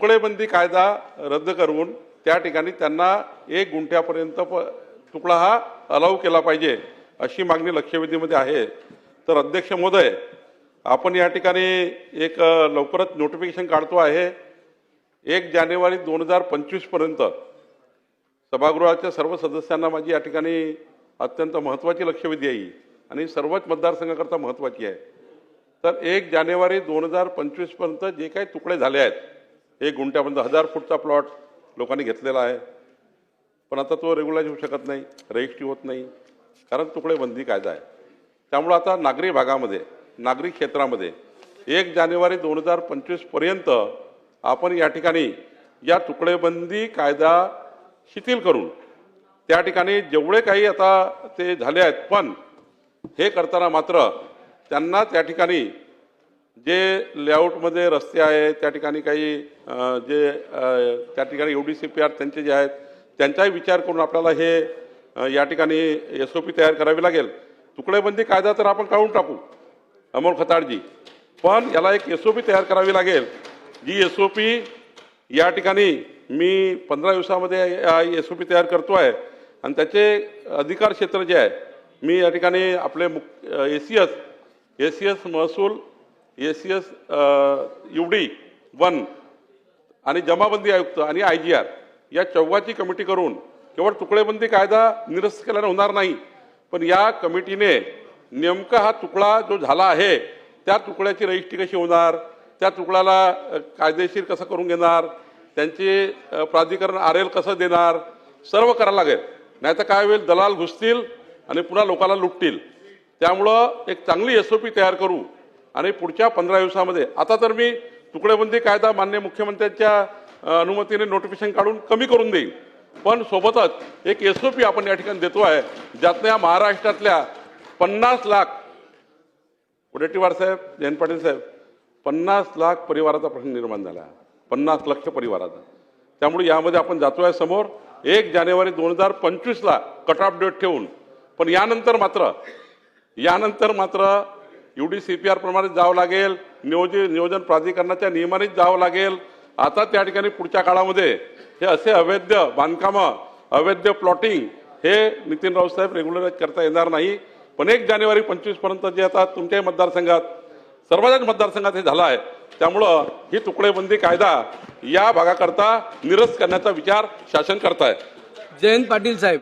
तुकडेबंदी कायदा रद्द करून त्या ठिकाणी त्यांना 1 गुंठ्यापर्यंत तुकडा हा अलाउ केला पाहिजे अशी मागणी लक्षवेधीमध्ये आहे। तर अध्यक्ष महोदय, आपण या ठिकाणी एक लवकरच नोटिफिकेशन काढतो आहे। 1 जानेवारी 2025 पर्यंत सभागृहाच्या सर्व सदस्यांना माझी या ठिकाणी अत्यंत महत्त्वाची लक्षवेधी आहे आणि सर्वच मतदारसंघाकरता महत्त्वाची आहे। तर 1 जानेवारी 2025 पर्यंत जे काही तुकडे झाले आहेत, 1 गुंठ्यापर्यंत 1000 फूटचा प्लॉट लोकांनी घेतलेला आहे, पण आता तो रेग्युलाइज होऊ शकत नाही, रजिस्ट्री होत नाही, कारण तुकडेबंदी कायदा आहे। त्यामुळे आता नागरी भागामध्ये, नागरी क्षेत्रामध्ये 1 जानेवारी 2025 पर्यंत आपण या ठिकाणी या तुकडेबंदी कायदा शिथिल करून त्या ठिकाणी जेवढे काही आता ते झाले आहेत, पण हे करताना मात्र त्यांना त्या ठिकाणी जे लेआउटमध्ये रस्ते आहेत, त्या ठिकाणी काही जे त्या ठिकाणी UDCPR त्यांचे जे आहेत त्यांचाही विचार करून आपल्याला हे या ठिकाणी SOP तयार करावी लागेल। तुकडेबंदी कायदा तर आपण काढून टाकू अमोल खताळजी, पण याला एक SOP तयार करावी लागेल, जी SOP या ठिकाणी मी 15 दिवसामध्ये SOP तयार करतो आहे आणि त्याचे अधिकार क्षेत्र जे आहे मी या ठिकाणी आपले ACS महसूल, ACS UD 1 आणि जमाबंदी आयुक्त आणि IGR या चौघाची कमिटी करून केवळ तुकडेबंदी कायदा निरस्त केल्याने होणार नाही, पण या कमिटीने नेमका हा तुकडा जो झाला आहे त्या तुकड्याची रजिस्ट्री कशी होणार, त्या तुकड्याला कायदेशीर कसं करून घेणार, त्यांचे प्राधिकरण RL कसं देणार, सर्व करायला लागेल। नाही तर काय होईल, दलाल घुसतील आणि पुन्हा लोकांना लुटतील। त्यामुळं एक चांगली SOP तयार करू आणि पुढच्या 15 दिवसामध्ये, आता तर मी तुकडेबंदी कायदा माननीय मुख्यमंत्र्यांच्या अनुमतीने नोटिफिकेशन काढून कमी करून देईल, पण सोबतच एक SOP आपण या ठिकाणी देतो आहे, ज्यातनं या महाराष्ट्रातल्या 50 लाख, वडेट्टीवार साहेब, जयंत पाटील साहेब, 50 लाख परिवाराचा प्रश्न निर्माण झाला, 50 लक्ष परिवाराचा। त्यामुळे यामध्ये आपण जातोय समोर 1 जानेवारी 2025ला कट ऑफ डेट ठेवून, पण यानंतर मात्र UDCPR प्रमाणे जावं लागेल, नियोजन प्राधिकरणाच्या नियमानेच जावं लागेल। आता त्या ठिकाणी पुढच्या काळामध्ये हे असे अवैध बांधकामं, अवैध प्लॉटिंग हे नितीन राऊत साहेब रेग्युलराइज करता येणार नाही। पण 1 जानेवारी 25 पर्यंत जे आता तुमच्याही मतदारसंघात, सर्वच मतदारसंघात हे झालं आहे, त्यामुळं ही तुकडेबंदी कायदा या भागाकरता निरस्त करण्याचा विचार शासन करत आहे। जयंत पाटील साहेब।